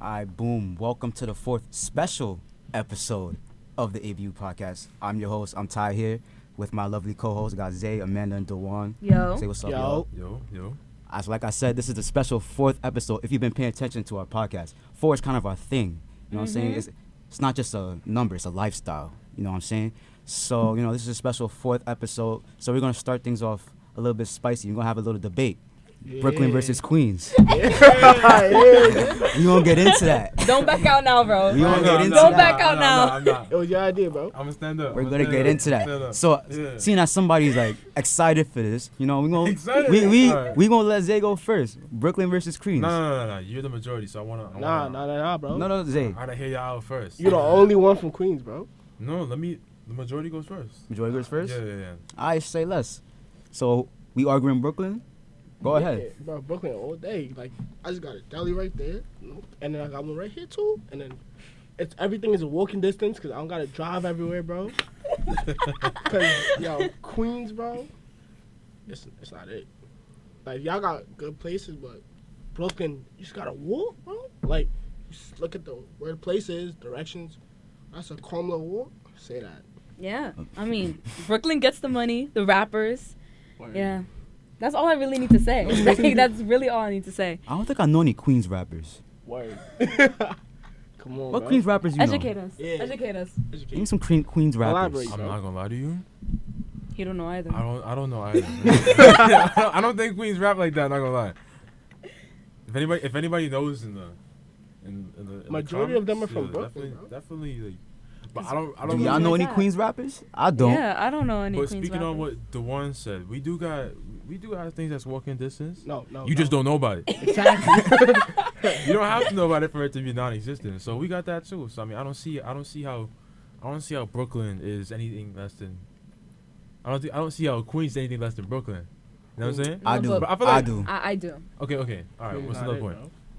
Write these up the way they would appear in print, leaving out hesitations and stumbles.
Alright, boom. Welcome to the fourth special episode of the ABU podcast. I'm your host. I'm Ty here with my lovely co-hosts. Got Zay, Amanda, and DAJUAN. Yo. Say what's up, Yo. As like I said, this is the special fourth episode. If you've been paying attention to our podcast, four is kind of our thing. You know what I'm saying? It's not just a number, it's a lifestyle. You know what I'm saying? So, this is a special fourth episode. So we're going to start things off a little bit spicy. We're going to have a little debate. Yeah. Brooklyn versus Queens. We're going to get into that. Don't back out now, bro. We're going to get into Don't that. back out now. I'm not. It was your idea, bro. I'm going to stand up. We're going to get into that. So, seeing as somebody's like excited for this, we're going to we gonna let Zay go first. Brooklyn versus Queens. No. You're the majority, so I want to. Nah, bro. No, Zay. I got to hear y'all out first. You're the only one from Queens, bro. No, the majority goes first. Majority goes first? Yeah. I say less. So, we arguing Brooklyn? Go ahead. Bro, Brooklyn all day. Like, I just got a deli right there, and then I got one right here too. And then everything is a walking distance because I don't gotta drive everywhere, bro. Cause Queens, bro, it's not it. Like y'all got good places, but Brooklyn, you just gotta walk, bro. Like, just look at where the place is, directions. That's a calm little walk. Say that. Yeah. I mean, Brooklyn gets the money, the rappers. Word. Yeah. That's all I really need to say. That's really all I need to say. I don't think I know any Queens rappers. Word. Come on, What bro. Queens rappers you Educate know? us. Yeah. Educate us. Give me some Queens rappers. Elaborate. I'm not going to lie to you. You don't know either. I don't know either. I don't think Queens rap like that, not going to lie. If anybody knows in the Majority of them are from Brooklyn, definitely like. But I don't Do know. y'all know any Queens rappers? I don't. Yeah, I don't know any But Queens speaking on rappers. what DAJUAN said, we do got things that's walking distance. No. You just don't know about it. Exactly. You don't have to know about it for it to be non-existent. So we got that too. So I mean, I don't see how Brooklyn is anything less than. I don't see how Queens is anything less than Brooklyn. You know what I'm saying? I do. But I feel like, do. I do. Okay. All right. What's another point?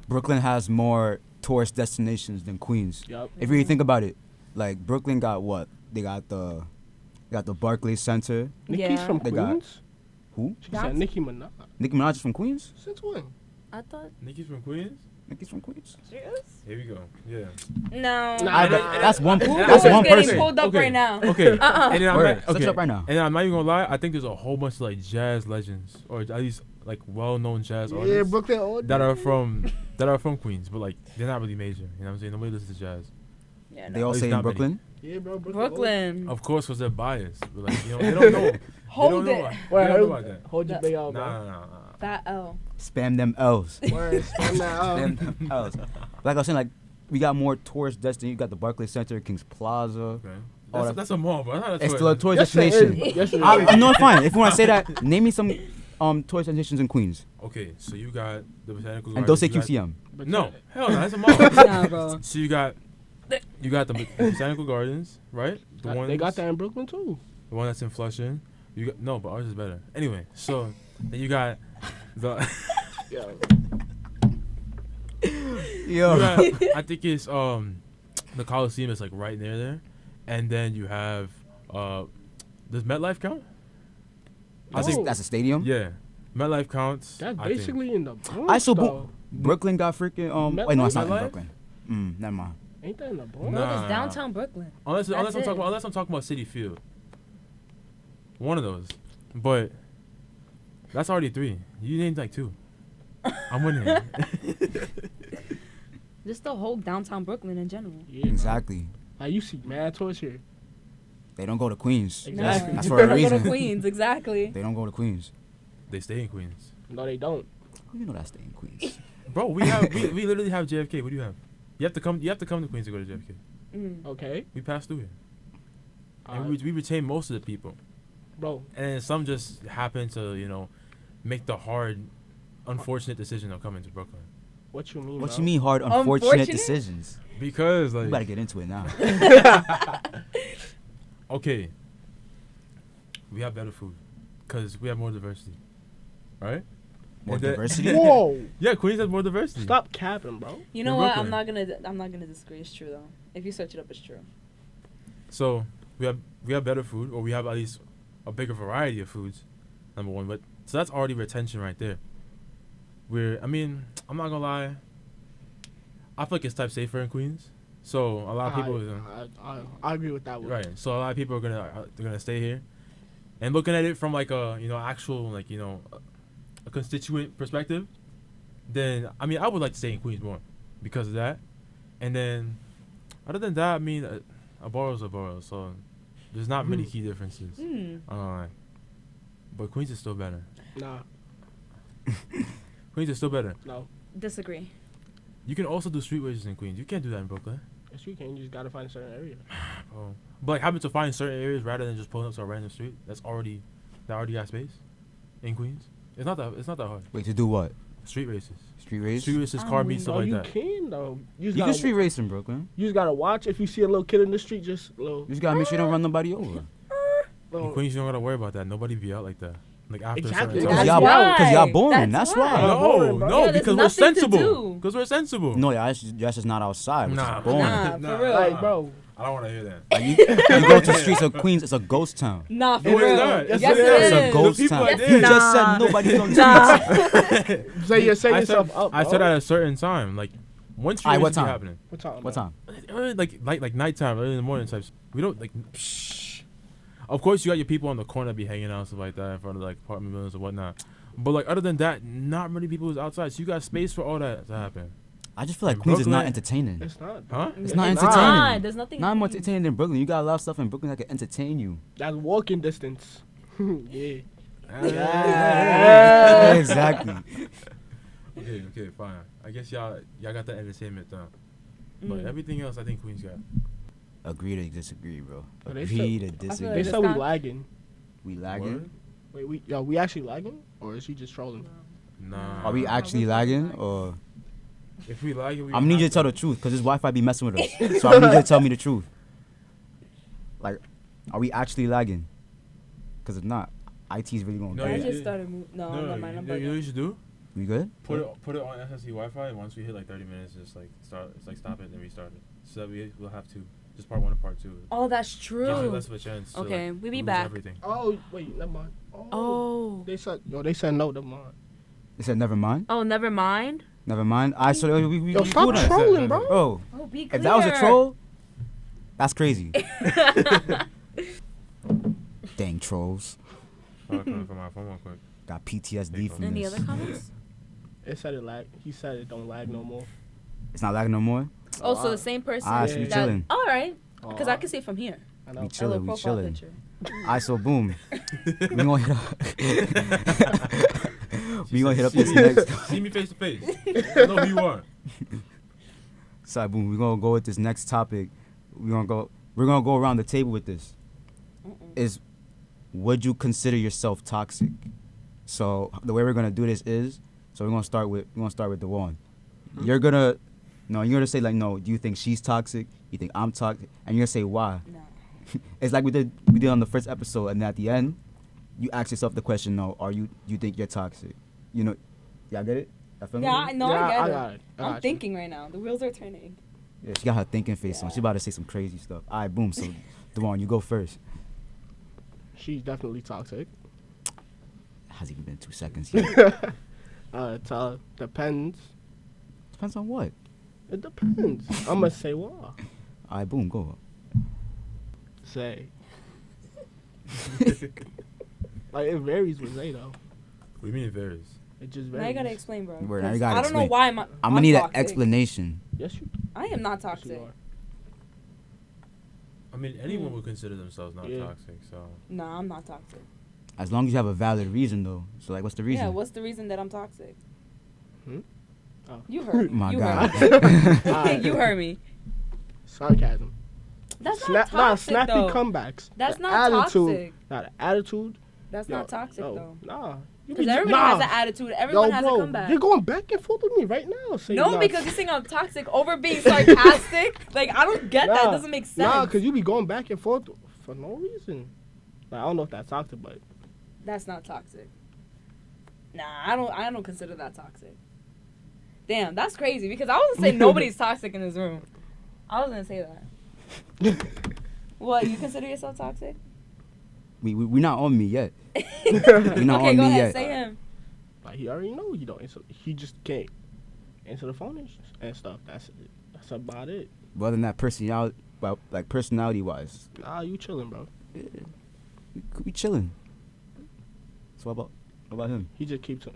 Brooklyn has more tourist destinations than Queens. Yep. If you really think about it, like Brooklyn got what? They got the Barclays Center. Nicki's Yeah. from They got- Queens? Who? She said Nicki Minaj. Nicki Minaj is from Queens? Since when? I thought. Nicki's from Queens. Nicki's from Queens. Serious? Here we go. Yeah. No. That's one. Who That's is one getting person. pulled up Okay. right now? Okay. Uh-uh. And then Word. Search it up right now. And I'm not even gonna lie. I think there's a whole bunch of like jazz legends, or at least like well-known jazz Yeah, artists Brooklyn all that day. are from Queens, but like they're not really major. You know what I'm saying? Nobody listens to jazz. Yeah, They no. all At least say in not many. Brooklyn. Yeah, bro. Brooklyn. Of course, because they're biased. But like, they don't know. Hold they it. don't know, they don't know about that. Hold your big out, bro. Nah. Fat L. Spam them L's. Word, spam that out. Spam them L's. Like I was saying, like we got more tourist destinations. You got the Barclays Center, Kings Plaza. Okay. Oh, That's a mall, bro. That's not a It's tourist. still a tourist Yes, it destination. is. Yes, it is. I know, fine. If you want to say that, name me some tourist destinations in Queens. Okay, so you got the botanical And don't gardens. say you got- QCM. But No, hell no, that's a mall. Nah, bro. So you got the botanical gardens, right? They got that in Brooklyn too. The one that's in Flushing. You got no, but ours is better. Anyway, so then you got the. Yeah. Yo. You got, I think it's the Coliseum is like right near there, and then you have does MetLife count? That's, No. that's a stadium. Yeah, MetLife counts. That's I think. basically in the Bronx. I saw though. Brooklyn got freaking Wait, no, it's not in MetLife? Brooklyn. Never mind. Ain't that in the Bronx? No, Nah. it's downtown Brooklyn. Unless I'm That's talking it. about Citi Field. One of those, but that's already three. You named like two. I'm winning. Just the whole downtown Brooklyn in general. Yeah, bro. Exactly. Like you see mad tourists here. They don't go to Queens. Exactly. That's for a Go to reason. Queens, exactly. They don't go to Queens. They stay in Queens, No, they don't. You know that's staying in Queens. bro. We literally have JFK. What do you have? You have to come to Queens to go to JFK. Mm. Okay, We pass through here, and we retain most of the people. bro. And then some just happen to, make the hard, unfortunate decision of coming to Brooklyn. What you mean? What bro? you mean hard, unfortunate Unfortunate? decisions? Because, We like, gotta get into it now. okay, we have better food because we have more diversity, right? More And then- diversity? Whoa! Yeah, Queens has more diversity. Stop capping, bro. You know In what? Brooklyn. I'm not gonna disagree. It's true though. If you search it up, it's true. So we have better food, or we have at least a bigger variety of foods. Number one, but so that's already retention right there. I'm not gonna lie. I feel like it's type safer in Queens. So a lot of people, I agree with that one. right? So a lot of people are gonna stay here, and looking at it from like a actual like a constituent perspective. Then I mean I would like to stay in Queens more because of that, and then other than that I mean a borough's a borough, so there's not many key differences. But Queens is still better. Nah. Queens is still better. No. Disagree. You can also do street races in Queens. You can't do that in Brooklyn. Yes, you can. You just gotta find a certain area. Oh. But like having to find certain areas rather than just pulling up to a random street that already got space in Queens. It's not that hard. Wait, to do what? Street races. Street race? Street races, car meets, stuff No, like you that. can though. You can street race in Brooklyn. You just gotta watch. If you see a little kid in the street, just little. You just gotta make sure you don't run nobody over. In Queens, you don't gotta worry about that. Nobody be out like that. Like after Exactly. a certain That's time. why. Because y'all boring. That's That's why. why. No, boring, bro. no, Yeah, there's because we're nothing to sensible. do. Because we're sensible. No, y'all just not outside. Nah. It's boring. Nah, Nah. for real. Like, bro. I don't want to hear that. Like, you go to the streets of Queens, it's a ghost town. Nah, for No, it's real. not. Yes, Yes, it it is. It's a ghost The people town. are You there. just said Nah. nobody's on the streets. Nah. So you're setting I yourself up. I bro. said at a certain time, like one street Aight, what race be time? happening. What time? What time? Like nighttime, early in the morning types. We don't like. Psh. Of course, you got your people on the corner be hanging out and stuff like that in front of like apartment buildings or whatnot. But like other than that, not many people is outside. So you got space for all that to happen. I just feel like In Queens is not Brooklyn- entertaining. It's not. Huh? It's not It's entertaining. not. There's nothing. Not more entertaining than Brooklyn. You got a lot of stuff in Brooklyn that can entertain you. That's walking distance. Yeah. Yeah, exactly. Okay, fine. I guess y'all got that entertainment down. But Mm. everything else, I think Queens got. Agree to disagree, bro. But they Agree to feel They disagree. like said we Wisconsin- lagging. We lagging? Word? Wait, we actually lagging, or is he just trolling? Nah. Are we actually lagging, or If we like it, we I'm gonna need you to tell the truth, cause this Wi-Fi be messing with us. So I need you to tell me the truth. Like, are we actually lagging? Cause if not, IT's really gonna No, get I you- it. just started moving. No, never mind. I'm you know what you bugging. should do? We good? Put it on SSC Wi-Fi. And once we hit like 30 minutes, just like stop it and restart it. So that we'll have to just part 1 and part 2. Oh, that's Gives you true. less of a chance. To, Okay, like, we be lose back. Everything. Oh wait, never mind. Oh. They said no, never mind. They said never mind. Oh, never mind. Never mind. I so we Yo, stop cool then. trolling, bro. Bro, Oh, be clear. if that was a troll, that's crazy. Dang trolls. From my phone real quick. Got PTSD from Any this. other comments? It said it lag. He said it don't lag no more. It's not lagging no more. Oh, so the same person. Ah, so we that- chilling. All right. Oh, Because I can see it from here. I know. We A chilling. little We profile chilling. picture. Alright, so boom. We gonna hit up. We gonna hit up this next. See me face to face. I know who you are. So boom, we're gonna go with this next topic. We're gonna go around the table with this. Is would you consider yourself toxic? So the way we're gonna do this is, so we're gonna start with DAJUAN. You're gonna say like, no, do you think she's toxic? You think I'm toxic? And you're gonna say why? No. It's like we did on the first episode, and at the end, you ask yourself the question, no, you think you're toxic? You know, y'all get it? Y'all feel me? Yeah, I know. Yeah, I I get got it. it. I I'm got you. thinking right now. The wheels are turning. Yeah, she got her thinking face on. She about to say some crazy stuff. All right, boom. So, DAJUAN, you go first. She's definitely toxic. Hasn't even been 2 seconds yet. Depends. Depends on what. It depends. I'm gonna say why. All right, boom, go. Say. Like it varies with Zay though. What do you mean it varies? It just Now varies. you gotta explain, bro. Word, now you 'Cause gotta I don't know explain. why I'm gonna need an toxic. explanation. Yes, you. I am not Yes, you toxic. are. I mean, anyone would consider themselves not Yeah. toxic. So Nah, I'm not toxic. As long as you have a valid reason, though. So, like, what's the reason? Yeah, what's the reason that I'm toxic? Oh. You heard me. My you God. Heard me. You heard me. Sarcasm. That's not Nah, toxic, snappy though. comebacks. That's The not attitude. toxic. Nah, the attitude. That's yo, not toxic, yo, though. Nah. You Because be- everybody nah. has an attitude. Everyone has a bro, comeback. You're going back and forth with me right now. Say No, you're not- because you think I'm toxic over being sarcastic. Like, I don't get that. It doesn't make sense. Nah, because you be going back and forth for no reason. Like, I don't know if that's toxic, but That's not toxic. Nah, I don't consider that toxic. Damn, that's crazy because I wasn't saying nobody's toxic in this room. I was gonna say that. What, you consider yourself toxic? we not on me yet. We not Okay, on go me ahead, yet. say him. like he already know he don't. So he just can't answer the phone and stuff. That's it. That's about it. Other than that, personality wise, Nah, you chilling, bro. we could be chilling. So what about him? He just keeps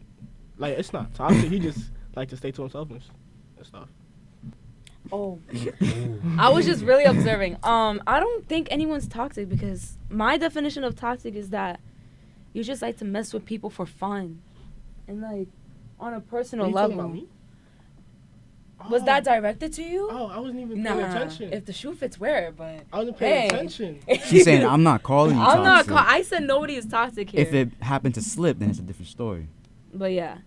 like it's not toxic. He just like to stay to himself and stuff. Oh, I was just really observing. I don't think anyone's toxic because my definition of toxic is that you just like to mess with people for fun, and like on a personal Are you talking level. about me? Was that directed to you? Oh, I wasn't even Nah. paying attention. If the shoe fits, wear it. But I wasn't paying hey. attention. She's saying I'm not calling you I'm not. toxic. I said nobody is toxic here. If it happened to slip, then it's a different story. But yeah,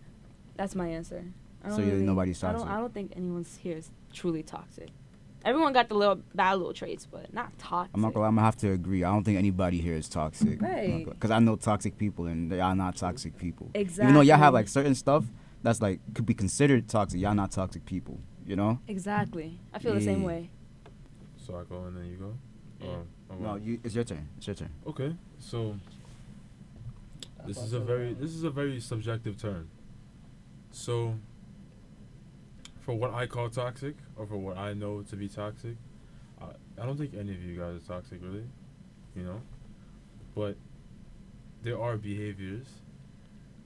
that's my answer. I don't So nobody's I toxic. don't think anyone's here is truly toxic. Everyone got the little bad little traits, but not toxic. I'm not gonna lie, I'm gonna have to agree. I don't think anybody here is toxic. Right. Because I know toxic people and they are not toxic people. Exactly. Even though y'all have like certain stuff that's like could be considered toxic, y'all not toxic people. You know? Exactly. I feel the same Yeah. way. So I go and then you go. No, it's your turn. It's your turn. Okay, so this is a very subjective term. So for what I call toxic, or for what I know to be toxic, I don't think any of you guys are toxic, really. You know, but there are behaviors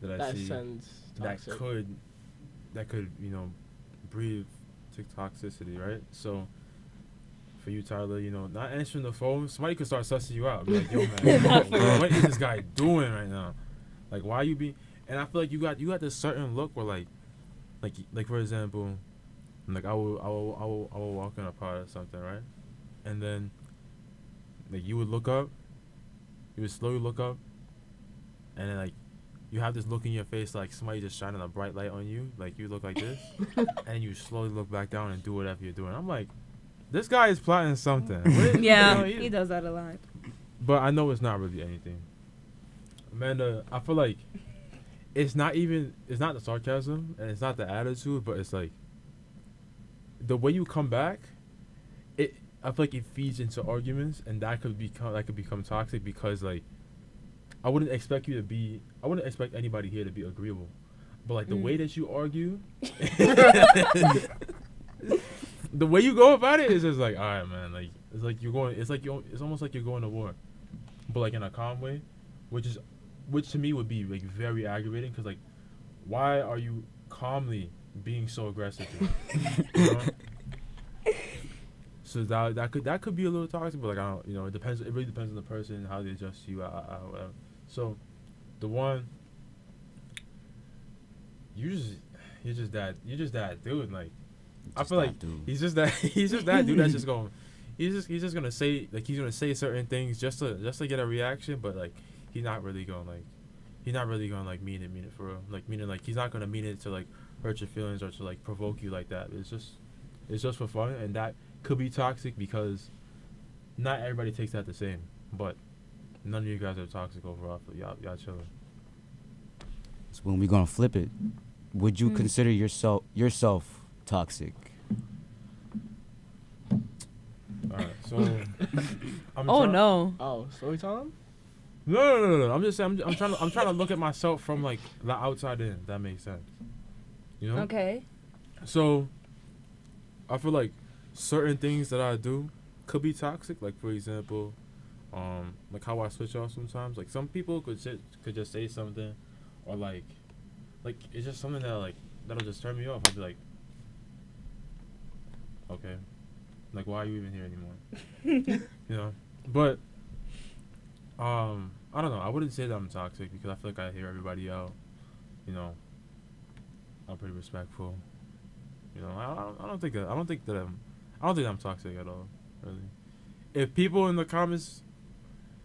that I see sounds toxic. that could breed to toxicity, right? So for you, Tyler, not answering the phone, somebody could start sussing you out. Be like, yo, man, what is this guy doing right now? Like, why are you being? And I feel like you got this certain look where like for example, like I will walk in a pod or something, right? And then like you would look up, you would slowly look up, and then like you have this look in your face like somebody just shining a bright light on you, like you look like this, and you slowly look back down and do whatever you're doing. I'm like, this guy is plotting something. Yeah, he does that a lot. But I know it's not really anything. Amanda, I feel like it's not the sarcasm and it's not the attitude, but it's like the way you come back. I feel like it feeds into arguments, and that could become toxic because like I wouldn't expect anybody here to be agreeable, but like the way that you argue, the way you go about it is just like, all right, man, like it's almost like you're going to war, but like in a calm way, which to me would be like very aggravating because like, why are you calmly being so aggressive to me? You know? So that could be a little toxic, but like I don't, it depends. It really depends on the person, how they adjust to you, whatever. So, the one, you're just that dude. Like, I feel like he's just that dude that's just going. He's just gonna say certain things just to get a reaction, but like he's not really gonna mean it for real. Like meaning like he's not gonna mean it to like hurt your feelings or to like provoke you like that. It's just for fun, and that could be toxic because not everybody takes that the same. But none of you guys are toxic overall. So y'all chilling. So when we gonna flip it, would you consider yourself toxic? All right, so. No. Oh, story time? No. I'm just saying. I'm trying to look at myself from like the outside in. If that makes sense. You know. Okay. So, I feel like certain things that I do could be toxic. Like for example, like how I switch off sometimes. Like some people could just say something, or like it's just something that'll just turn me off. I'll be like, okay, like why are you even here anymore? But I don't know. I wouldn't say that I'm toxic because I feel like I hear everybody out. I'm pretty respectful. I don't think I'm toxic at all, really. If people in the comments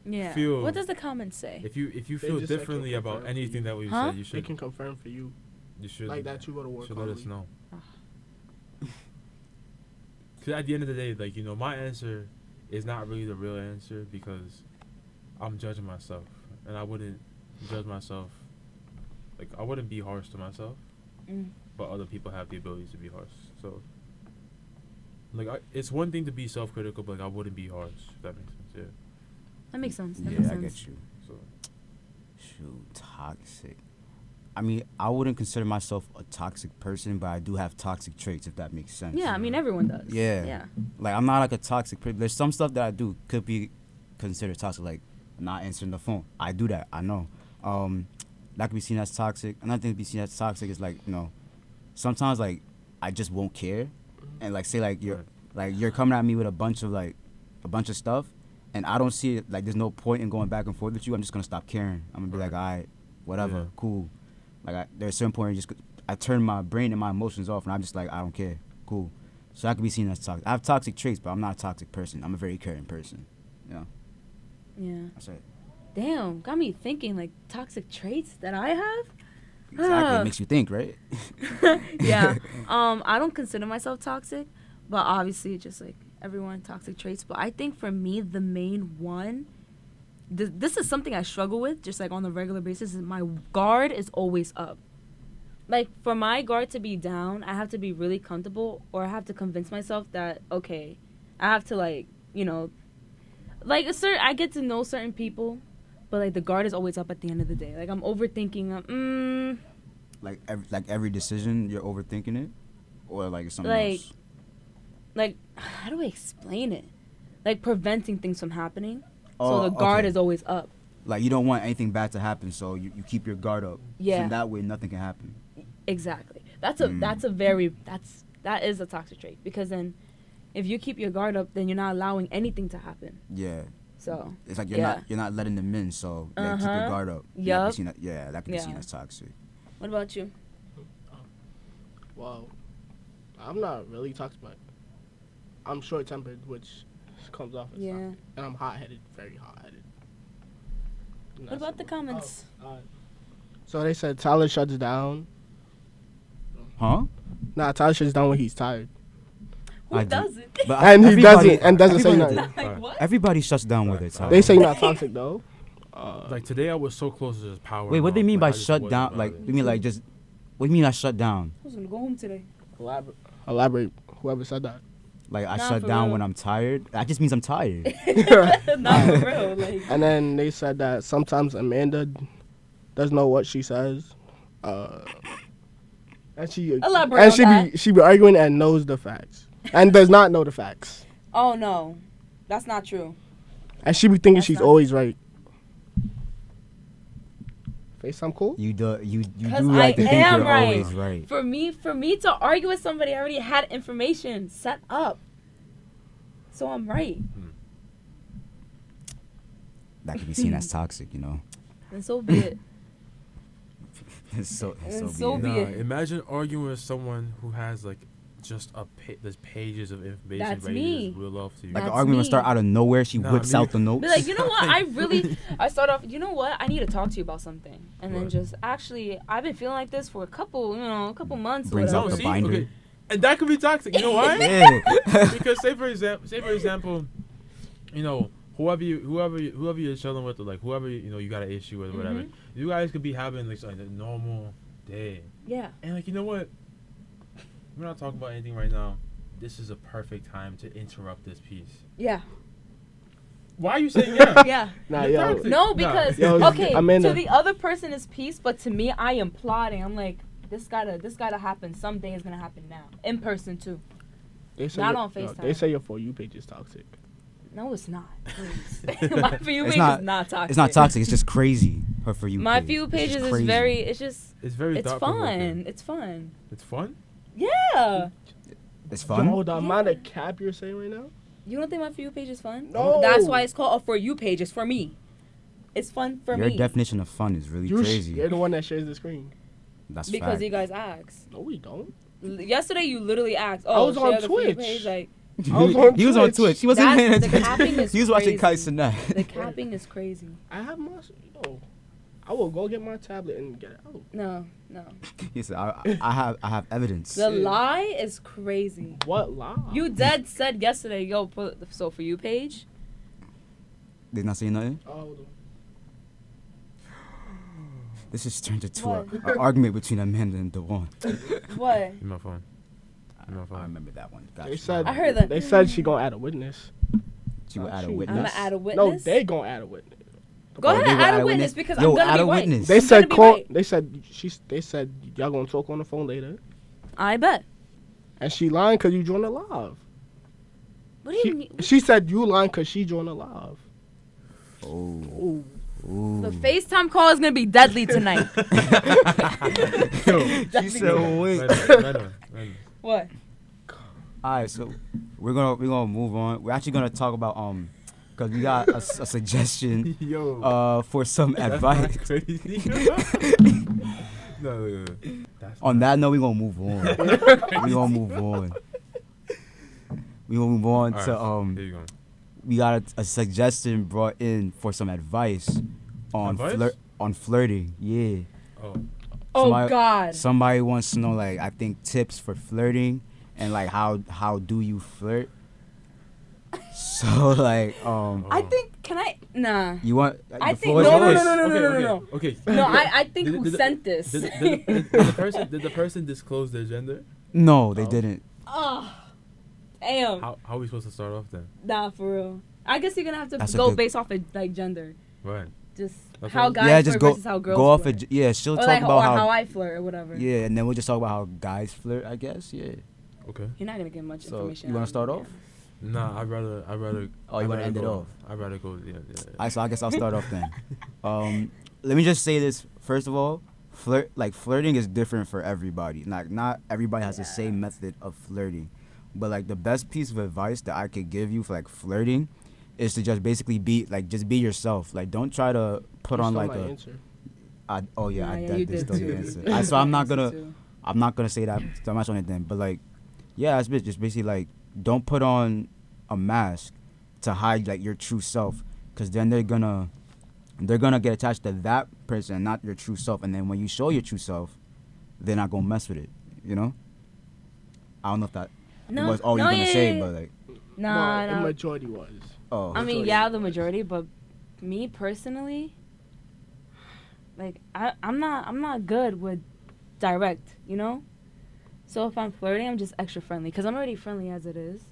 feel, what does the comments say? If you feel differently about anything that we said, you They should. can confirm for you. You should Like that you go to work. Should let us know. Cause at the end of the day, like my answer is not really the real answer because I'm judging myself, and I wouldn't judge myself. Like I wouldn't be harsh to myself. But other people have the ability to be harsh. So, like, it's one thing to be self-critical, but like, I wouldn't be harsh. If that makes sense. Yeah. That makes sense. I get you. So, Shoot, toxic. I mean, I wouldn't consider myself a toxic person, but I do have toxic traits, if that makes sense. Yeah, I mean everyone does. Yeah. Yeah. Like, I'm not like a toxic person. There's some stuff that I do could be considered toxic, like not answering the phone. I do that. I know. That could be seen as toxic. Another thing to be seen as toxic is like, sometimes like I just won't care, and like say like you're coming at me with a bunch of stuff, and I don't see it. Like, there's no point in going back and forth with you. I'm just gonna stop caring. I'm gonna be like, all right, whatever, cool. Like, there's a certain point where I turn my brain and my emotions off, and I'm just like, I don't care, cool. So I could be seen as toxic. I have toxic traits, but I'm not a toxic person. I'm a very caring person. Yeah. That's it. Damn, got me thinking, like, toxic traits that I have? Exactly. It makes you think, right? Yeah. I don't consider myself toxic, but obviously just like everyone, toxic traits. But I think for me, the main one, this is something I struggle with just like on a regular basis, is my guard is always up. Like, for my guard to be down, I have to be really comfortable, or I have to convince myself that, okay, I have to, like, like I get to know certain people, but like the guard is always up at the end of the day. Like, I'm overthinking. Like every decision, you're overthinking it, or like something else. Like, how do I explain it? Like, preventing things from happening. So the guard is always up. Like, you don't want anything bad to happen, so you keep your guard up. Yeah. So that way, nothing can happen. Exactly. That is a toxic trait, because then if you keep your guard up, then you're not allowing anything to happen. Yeah. So it's like you're not letting them in, so keep your guard up. Yup. That can be seen as toxic. What about you? Well, I'm not really toxic, but I'm short-tempered, which comes off as toxic. And I'm hot-headed, very hot-headed. What about the comments? So they said Tyler shuts down. Huh? Nah, Tyler shuts down when he's tired. Who doesn't? And he doesn't say nothing. Like, what? Everybody shuts down with it. Tyler. They say not toxic though. Like, today I was so close to his power. Wait, what do they mean by I just shut wasn't down? about Like, it. you mean like just? What do you mean I shut down? Who's gonna go home today? Elaborate. Whoever said that. Like, I Nah, shut for down real. when I'm tired. That just means I'm tired. Not for real. Like, And then they said that sometimes Amanda doesn't know what she says. And she elaborate and on that. she be arguing and knows the facts and does not know the facts. Oh no, that's not true. And she be thinking That's she's not- always right. Face, I'm cool. You do 'Cause like to I think am you're right. always right. For me to argue with somebody, I already had information set up. So I'm right. That can be seen as toxic, And so be it. It's so be be it. it. Imagine arguing with someone who has like just there's pages of information That's ready me. to just reel off to you. Like, an That's argument will me. start out of nowhere. She Nah, whips me- out the notes. Be like, you know what? I start off, you know what? I need to talk to you about something. And then What? just, actually, I've been feeling like this for a couple months. Brings or out whatever. the binder. Okay. And that could be toxic. You know why? Yeah. Because say for example, whoever you're chilling with, or like whoever you got an issue with, or whatever, you guys could be having like a normal day, Yeah. and like, you know what? We're not talking about anything right now. This is a perfect time to interrupt this piece. Yeah. Why are you saying yeah? Yeah. Nah, You're yo. toxic. No, Nah. because, Yo, okay, Amanda. to the other person is peace, but to me, I am plotting. I'm like, this gotta happen. Someday it's gonna happen now. In person, too. They say Not your- on yo, FaceTime. They say your For You page is toxic. No, it's not. Please. My For You It's page not- is not toxic. It's not toxic. It's just crazy. Her For You. My page. For You It's pages just is crazy. very, It's very it's fun. It's fun. It's fun. Yeah. It's fun. Yo, the amount of cap you're saying right now. You don't think my For You page is fun? No. That's why it's called a For You page. It's for me. It's fun for Your me. definition of fun is really You're crazy. the one that shares the screen. That's Because fact. you guys asked. No, we don't. Yesterday you literally asked, I oh, was on share the For You Twitch. page. Like, I was on He was on Twitch. Twitch. He wasn't paying the attention. capping is He was watching Kai crazy. Sinat. The capping is crazy. I have my. Yo, I will go get my tablet and get it out. No. He said, "I have evidence." The lie is crazy. What lie? You dead said yesterday, yo, put the So For You page. They not saying nothing. Oh, hold on. This has turned into What? an argument between Amanda and DAJUAN. What? In my phone. I remember that one. They Gotcha. said I heard that. They said she gonna add a witness. She would add a I'm I'm witness. gonna add a No, witness. they gonna add a witness. Go Or they ahead, were add a witness because Yo, I'm gonna add be a right. witness. They I'm said gonna be call. right. They said y'all gonna talk on the phone later, I bet. and she lying because you joined the live. What do you mean? She said you lying because she joined the live. Oh. Ooh. Ooh. The FaceTime call is gonna be deadly tonight. She said, wait. Random. What? All right, so we're gonna move on. We're actually gonna talk about because we got a suggestion Yo. for some That's advice. not crazy. No. That's On not- that note, we're gonna move on. We're gonna move on. We're gonna move on All to right, here you go. we got a suggestion brought in for some advice on Advice? flirting. Yeah. Oh. Oh Somebody- God. Somebody wants to know, like, I think tips for flirting and like how do you flirt. So like I think. Can I? Nah. you want I the think floor is no, no, yours. no, no, no, no, no. Okay. No, I think Did- who did- sent this. Did the person disclose their gender? No, they Oh. didn't. Oh, damn. How are we supposed to start off then? Nah, for real. I guess you're gonna have That's to a go good- based off of like gender, Right. just That's how what- guys Yeah, flirt just go versus how girls go off flirt. it. Yeah, she'll Or talk like about how how. I flirt or whatever. Yeah, and then we'll just talk about how guys flirt. I guess. Yeah. Okay. You're not gonna get much So, information. you wanna out of start me, off? Nah, I'd rather. Oh, you I'd wanna rather end it go- off? I'd rather go. Yeah. Alright, so I guess I'll start off then. Let me just say this first of all. Flirting is different for everybody. Like, not everybody has the same method of flirting, but like the best piece of advice that I could give you for like flirting is to just basically be yourself. Like, don't try to put You on stole like my a. answer. Oh yeah, Nah, I yeah, did you did stole your too. answer. So I'm not You gonna. too. I'm not gonna say that so much on it then, but like, yeah, it's just basically like, don't put on a mask to hide like your true self, because then they're gonna get attached to that person, not your true self, and then when you show your true self, they're not gonna mess with it. You know? I don't know if that No, was all no, you're gonna yeah, say, yeah, but like, Nah, Well, the nah. majority was. oh, I mean, yeah, the majority, but me personally, like I'm not good with direct, you know. So if I'm flirting, I'm just extra friendly because I'm already friendly as it is,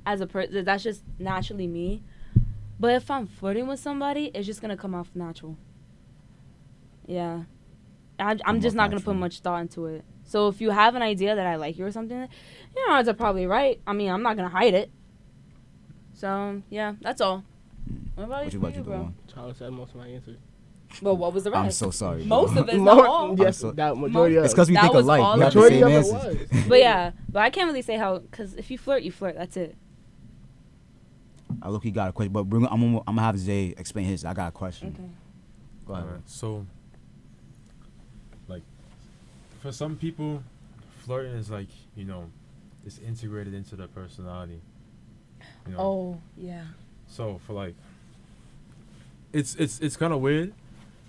as a person. That's just naturally me. But if I'm flirting with somebody, it's just gonna come off natural. Yeah, I'm Come just off not gonna put natural. much thought into it. So if you have an idea that I like you or something, you know, it's probably right. I mean, I'm not gonna hide it. So yeah, that's all. What about what you, you about to do, bro? Juan? Tyler said most of my answers. Well, what was the rest? I'm so sorry. Most bro. of it's not all. Yes, so- that majority of It's because we That think was alike. all We of have the majority same of it answers. was. But yeah, but I can't really say how, because if you flirt, you flirt. That's it. I look, he got a question, but I'm gonna have Zay explain his. I got a question. Okay. Go ahead. Alright, so, like, for some people, flirting is like, you know, it's integrated into their personality. You know? Oh yeah. So for like, it's kind of weird,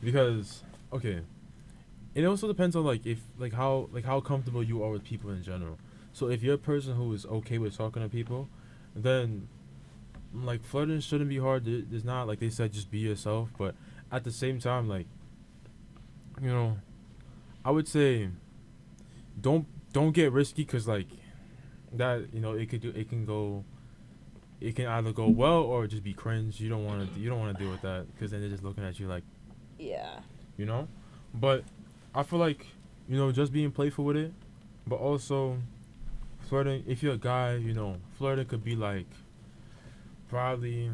because okay, it also depends on like how comfortable you are with people in general. So if you're a person who is okay with talking to people, then like flirting shouldn't be hard. There's not, like they said, just be yourself. But at the same time, like, you know, I would say don't get risky, because like that, you know, it can either go well or just be cringe. You don't want to deal with that, because then they're just looking at you like, Yeah. you know. But I feel like, you know, just being playful with it, but also flirting. If you're a guy, you know, flirting could be like probably.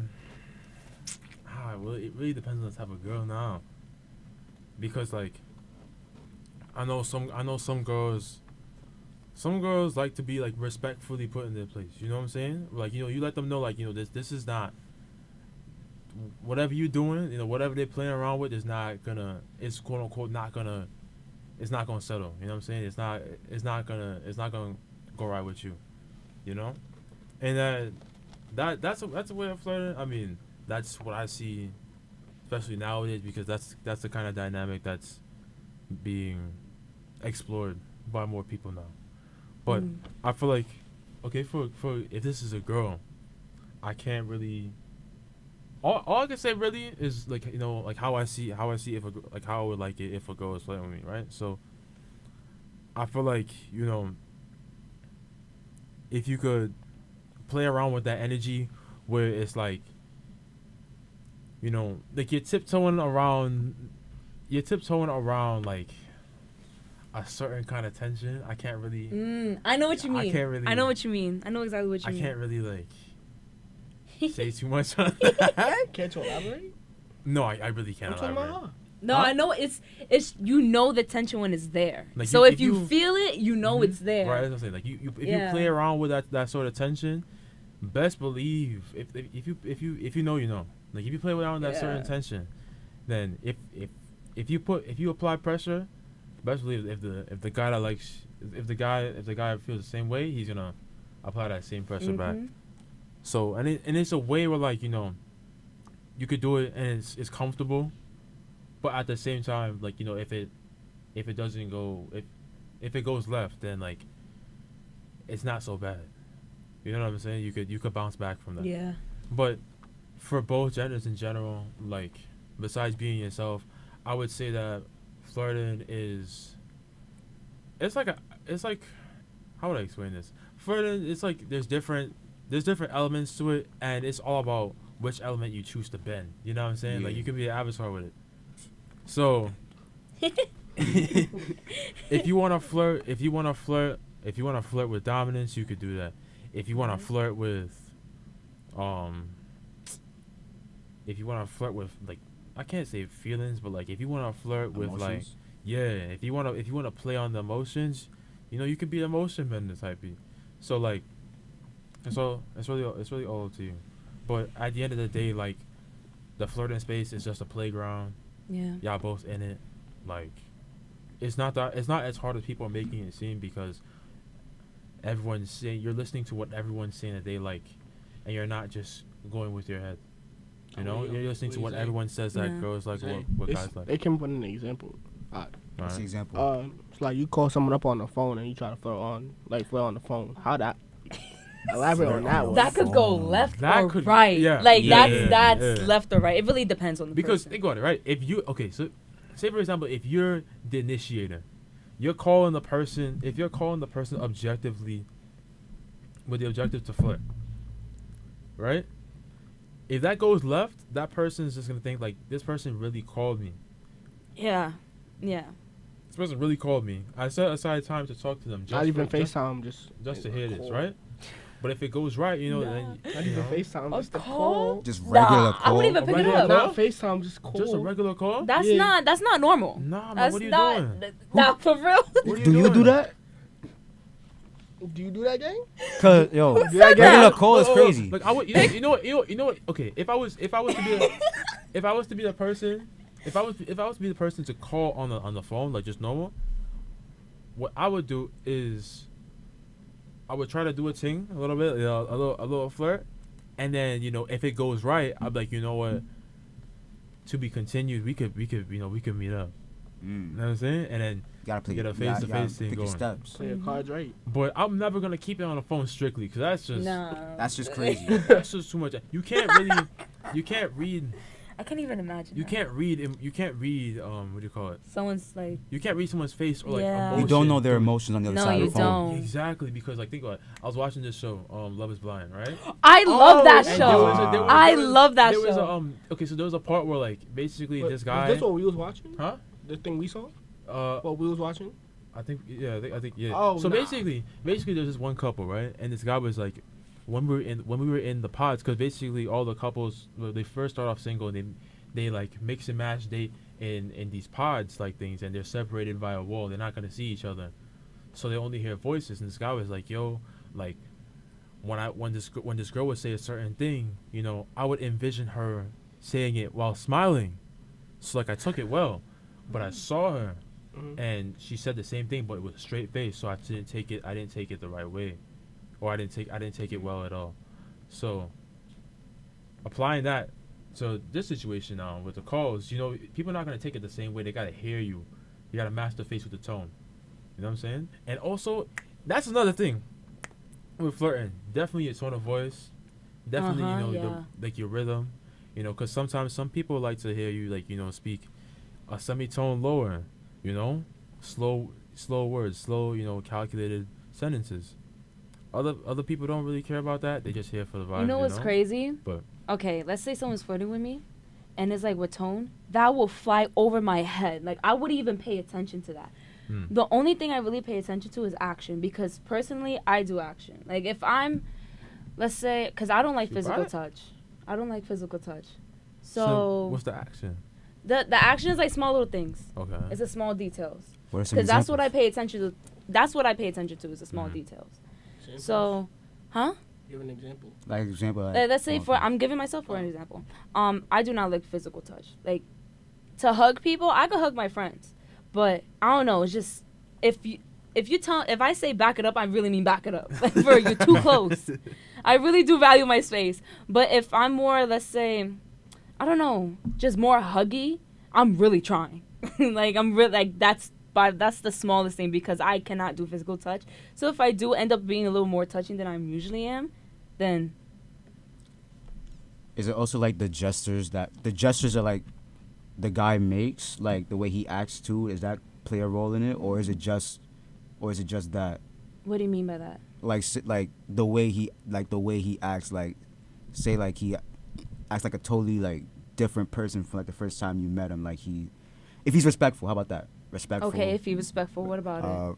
Well, it really depends on the type of girl now, because like I know some girls. Some girls like to be like respectfully put in their place. You know what I'm saying? Like, you know, you let them know, like, you know, this is not, whatever you're doing, you know, whatever they're playing around with is not gonna, it's quote unquote not gonna, it's not gonna settle. You know what I'm saying? It's not gonna go right with you. You know? And that's a way of flirting. I mean, that's what I see, especially nowadays, because that's the kind of dynamic that's being explored by more people now. But I feel like, okay, for if this is a girl, I can't really. All I can say really is, like, you know, like how I see if like how I would like it if a girl is flirting with me, right? So I feel like, you know, if you could play around with that energy where it's like you know, like you're tiptoeing around like a certain kind of tension. I can't really. I know what you mean. I can't really. I know what you mean. I know exactly what you mean. I can't really like say too much on that. Can't you elaborate? No, I really can't I'm talking elaborate. about her. No, Huh? I know it's you know the tension when it's there. Like So if if you you- feel it, you know it's there. Right, that's what I'm saying. Like if Yeah. you play around with that sort of tension, best believe if you know, you know. Like if you play around with that certain Yeah. tension, then if you apply pressure, best believe if the guy that likes if the guy feels the same way, he's gonna apply that same pressure back. Mhm. So and it's a way where, like, you know, you could do it and it's comfortable, but at the same time, like, you know, if it doesn't go, if it goes left, then like it's not so bad. You know what I'm saying? You could bounce back from that. Yeah. But for both genders in general, like, besides being yourself, I would say that flirting is it's like how would I explain this? Flirting, it's like there's different elements to it, and it's all about which element you choose to bend. You know what I'm saying? Yeah. Like, you can be an avatar with it. So if you want to flirt with dominance, you could do that. If you want to flirt with like, I can't say feelings, but like if you want to flirt with, like, Emotions. yeah, if you want to play on the emotions, you know, you could be an emotion bender type B. So like it's really all up to you. But at the end of the day, like, the flirting space is just a playground. Yeah. Y'all both in it. Like, it's not as hard as people are making it seem, because everyone's saying, you're listening to what everyone's saying that they like, and you're not just going with your head. You know, you're listening to what everyone says that Yeah. girls like, Say, what it's- guys like. They can put an example. What's the Right. example? It's like you call someone up on the phone and you try to flirt on the phone. How that? Elaborate on that one. That could go phone. left That or could- right. yeah. Like Yeah, that's yeah. left or right. It really depends on the Because person. think about it, right? If you so say for example, if you're the initiator, you're calling the person. If you're calling the person objectively, with the objective to flirt, right? If that goes left, that person's just gonna think like, this person really called me. Yeah. Yeah. This person really called me. I set aside time to talk to them. Not even for- FaceTime, just to hear this, call. right? But if it goes right, you know, Nah. then Not you even know, FaceTime, A just a call? call. Just regular Nah, call. I wouldn't even A pick it regular up. call? Not FaceTime, just call. just a regular call. That's Yeah. not normal. Nah, man, That's what are you not doing? not for real. What are Do you do doing? that? Do you do that, gang? Cause yo, Do that, gang? regular call is Oh, crazy. Like, I would, you know what? Okay, if I was to be the person, if I was to be the person to call on the phone, like, just normal, what I would do is I would try to do a ting a little bit, you know, a little flirt, and then, you know, if it goes right, I'd be like, you know what, to be continued. We could meet up. You know what I'm saying? And then Gotta play. get a you gotta- face-to-face you gotta thing pick your going. steps. Play your cards right. But I'm never gonna keep it on the phone strictly, because that's just No. That's just crazy. that's just too much. You can't read. I can't even imagine. You that. can't read. What do you call it? Someone's like, You can't read someone's face or like Yeah. emotion. You don't know their emotions on the other No, side you of the phone. don't. Exactly, because, like, think about it. I was watching this show, Love Is Blind, right? I love that And show. I love that there was show. okay, so there was a part where, like, basically this guy. Is this what we was watching? Huh? The thing we saw? Uh, What we was watching? I think yeah. Oh, so nah. basically, there's this one couple, right? And this guy was like, when we were in the pods, because basically all the couples, well, they first start off single, and they like mix and match date in these pods like things, and they're separated by a wall. They're not gonna see each other, so they only hear voices. And this guy was like, yo, like, when this girl would say a certain thing, you know, I would envision her saying it while smiling. So like, I took it well, but I saw her. Mhm. And she said the same thing, but with a straight face. So I didn't take it the right way, or I didn't take it well at all. So applying that to this situation now with the calls, you know, people are not gonna take it the same way. They gotta hear you. You gotta match the face with the tone. You know what I'm saying? And also, that's another thing with flirting. Definitely your tone of voice. Definitely, Uh-huh, you know, yeah. like your rhythm. You know, because sometimes some people like to hear you, like, you know, speak a semitone lower. You know, slow words, slow, you know, calculated sentences. Other people don't really care about that. They just here for the vibe. You know what's crazy? But Okay, let's say someone's flirting with me, and it's like with tone, that will fly over my head. Like I wouldn't even pay attention to that. The only thing I really pay attention to is action, because personally I do action. Like if I'm, let's say, because I don't like physical touch. I don't like physical touch. So what's the action? The action is like small little things. Okay. It's the small details. What are some Because that's examples? what I pay attention to. That's what I pay attention to is the small details. Examples? So, huh? Give an example. Like example. Let's say I'm giving myself for an example. I do not like physical touch. Like to hug people, I could hug my friends, but I don't know. It's just if I say back it up, I really mean back it up. Like bro, you're too close. I really do value my space. But if I'm more, let's say, I don't know, just more huggy, I'm really trying. Like I'm really like that's the smallest thing, because I cannot do physical touch. So if I do end up being a little more touching than I usually am, then Is it also like the gestures are like the guy makes, like the way he acts too? Does that play a role in it, or is it just that? what do you mean by that? Like the way he acts, like say like he acts like a totally like different person from like the first time you met him. Like if he's respectful, how about that? Respectful. Okay, if he's respectful, what about it?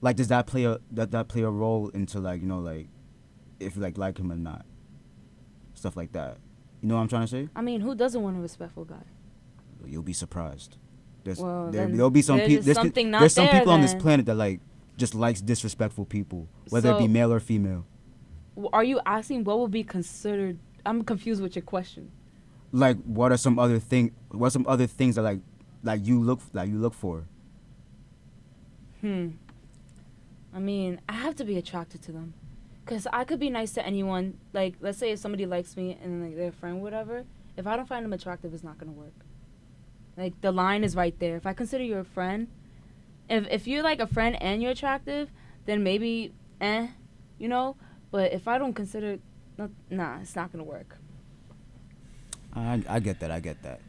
Like does that play a role into like, you know, like if you like him or not, stuff like that? You know what I'm trying to say? I mean, who doesn't want a respectful guy? You'll be surprised. Well, There'll be some people. There's some people on this planet that like just likes disrespectful people, whether it be male or female. Are you asking what would be considered? I'm confused with your question. Like, what are some other things that like you look for? I mean, I have to be attracted to them, cause I could be nice to anyone. Like, let's say if somebody likes me and like they're a friend, whatever. If I don't find them attractive, it's not gonna work. Like the line is right there. If I consider you a friend, if you're like a friend and you're attractive, then maybe, you know. But if I don't consider, nah, it's not gonna work. I get that.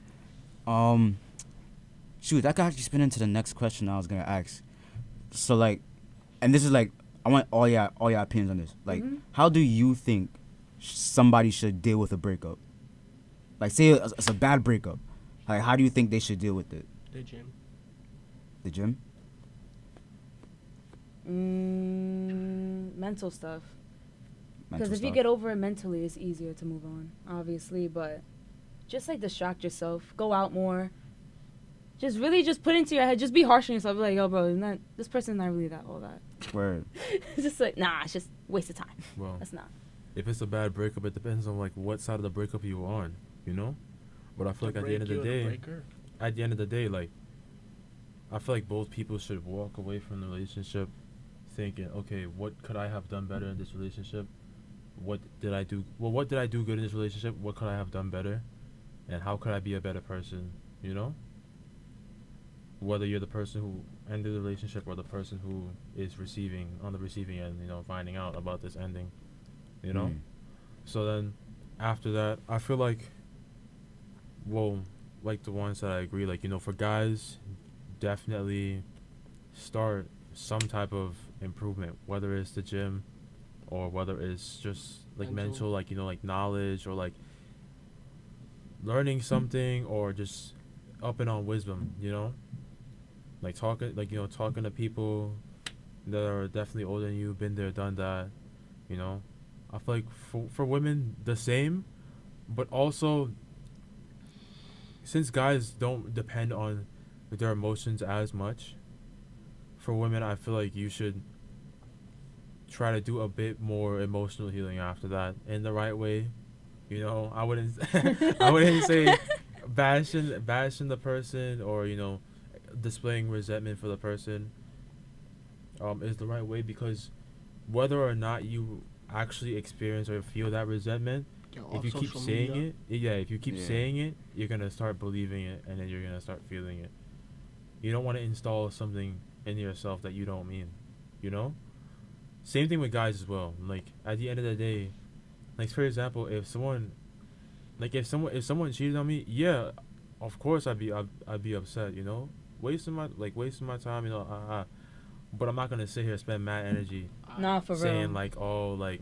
Shoot, that could actually spin into the next question I was gonna ask. So like, and this is like, I want all your opinions on this. Like, how do you think somebody should deal with a breakup? Like, say it's a bad breakup. Like, how do you think they should deal with it? The gym. The gym? Mental stuff. Because if you get over it mentally, it's easier to move on, obviously. But just like distract yourself, go out more. Just really just put into your head, just be harsh on yourself. Be like, yo, bro, this person's not really all that. Word. It's just like, nah, it's just waste of time. Well, that's not. If it's a bad breakup, it depends on like what side of the breakup you're on, you know. But I feel like at the end of the day, like, I feel like both people should walk away from the relationship thinking, okay, what could I have done better in this relationship? What did I do? Well, what did I do good in this relationship? What could I have done better? And how could I be a better person, you know? Whether you're the person who ended the relationship or the person who is on the receiving end, you know, finding out about this ending, you know? So then, after that, I feel like, well, like the ones that I agree, like, you know, for guys, definitely start some type of improvement, whether it's the gym or whether it's just like mental, like, you know, like knowledge or like learning something or just upping on wisdom, you know, like talking to people that are definitely older than you, been there, done that, you know. I feel like for women the same, but also since guys don't depend on their emotions as much, for women I feel like you should try to do a bit more emotional healing after that in the right way, you know. I wouldn't say bashing the person or, you know, displaying resentment for the person is the right way, because whether or not you actually experience or feel that resentment, if you keep saying saying it, you're gonna start believing it, and then you're gonna start feeling it. You don't want to install something in yourself that you don't mean, you know. Same thing with guys as well. Like at the end of the day, like for example, if someone cheated on me, yeah, of course I'd be upset, you know, wasting my time, you know. But I'm not gonna sit here and spend mad energy saying like, oh, like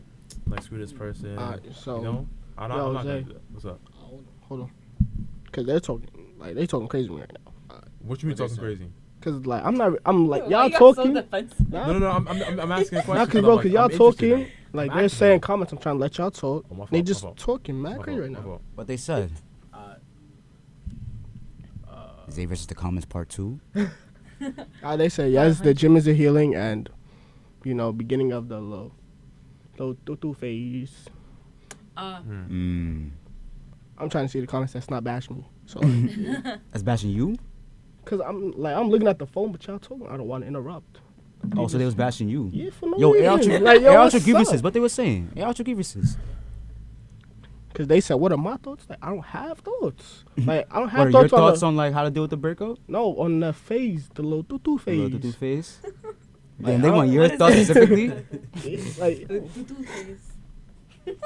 screw this person, so you know. I'm not gonna do that. What's up? Hold on. Cause they're talking crazy to me right now. What you mean talking crazy? Cause like I'm like Why y'all you got talking. So defensive? No. I'm asking a question. Not cause bro, cause y'all I'm interested. talking. Like I'm they're asking. saying comments. I'm trying to let y'all talk. Oh, my fault, They my just fault. talking mad My crazy fault, right my now. fault. What they said. Zay versus the comments part 2. They say yes, the gym is a healing and, beginning of the low tutu phase. Mm. I'm trying to see the comments that's not bashing me. So, That's bashing you? cause I'm looking at the phone, but y'all talking. I don't want to interrupt. Oh, so they was bashing you. Yeah, for no Yo, air out reason. your, Like, yo, air out what's your grievances. up? What they were saying. Air out your grievances. Cause they said, what are my thoughts? Like, I don't have thoughts. Like, I don't have What are your thoughts on thoughts the, on like how to deal with the breakup? no, on the phase, the low tutu The little phase. tutu face. Like, Damn, they want I your don't- thoughts specifically. Like,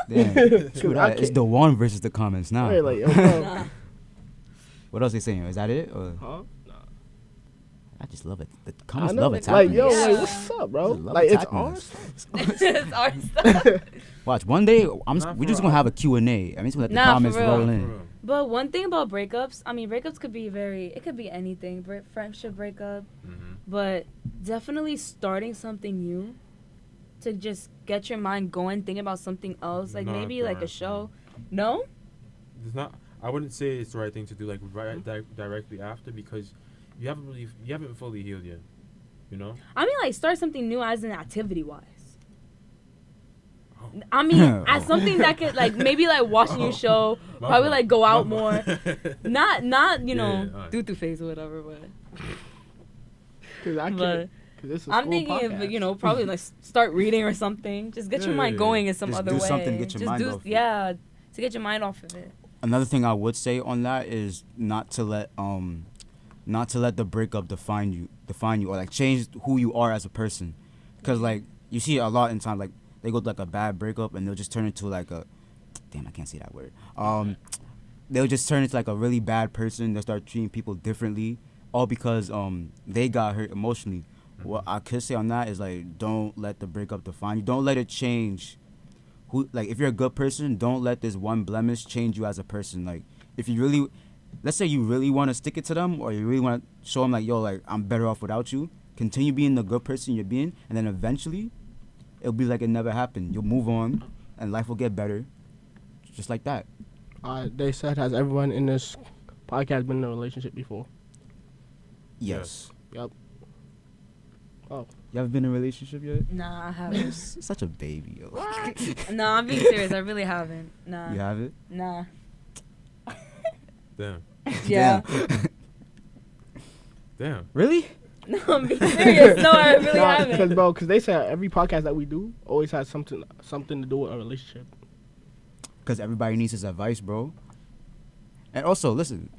Damn, screw I that. It's can't- the one versus the comments now. right, like, yo, bro. Nah. What else they saying? Is that it? Or Huh? I just love it. The I comments know, love like, attacking. yo, Yeah. like, what's up, bro? Just love Like, it's attacking our us. stuff. It's our stuff. Watch one day. Nah, We're for just gonna real. have a Q&A. I mean, just gonna let the Nah, for comments real. roll For in. real. But one thing about breakups, I mean, breakups could be it could be anything. Friendship breakup, but definitely starting something new to just get your mind going, thinking about something else, like Not maybe like a correct, show. No? It's not. I wouldn't say it's the right thing to do like directly after because you haven't fully healed yet. You know. I mean, like start something new as an activity wise. Oh. I mean, as something that could like maybe like watching your show, My probably fault. like go out My more. fault. Not you Yeah, know alright. do through face or whatever, but. Cause I But can't. Cause this is I'm school thinking podcast. of, probably like start reading or something. Just get your Yeah, mind yeah, going in some Just other do way. something to get your Just mind do, off it. yeah, to get your mind off of it. Another thing I would say on that is not to let the breakup define you or like change who you are as a person. Cause like you see it a lot in time, like they go through like a bad breakup and they'll just turn into like a, damn, I can't say that word. They'll just turn into like a really bad person. They'll start treating people differently, all because they got hurt emotionally. What I could say on that is like, don't let the breakup define you. Don't let it change who, like, if you're a good person, don't let this one blemish change you as a person. Like, if you really, let's say you really want to stick it to them, or you really want to show them like, yo, like, I'm better off without you. Continue being the good person you're being, and then eventually, it'll be like it never happened. You'll move on, and life will get better, just like that. They said, has everyone in this podcast been in a relationship before? Yes. Yep. Oh. You ever been in a relationship yet? Nah, I haven't. Such a baby, yo. Nah, I'm being serious. I really haven't. Nah. You have it? Nah. Damn. Yeah. Damn. Really? No, I'm being serious. No, I really haven't. Cause they say every podcast that we do always has something to do with a relationship. Because everybody needs his advice, bro. And also, listen,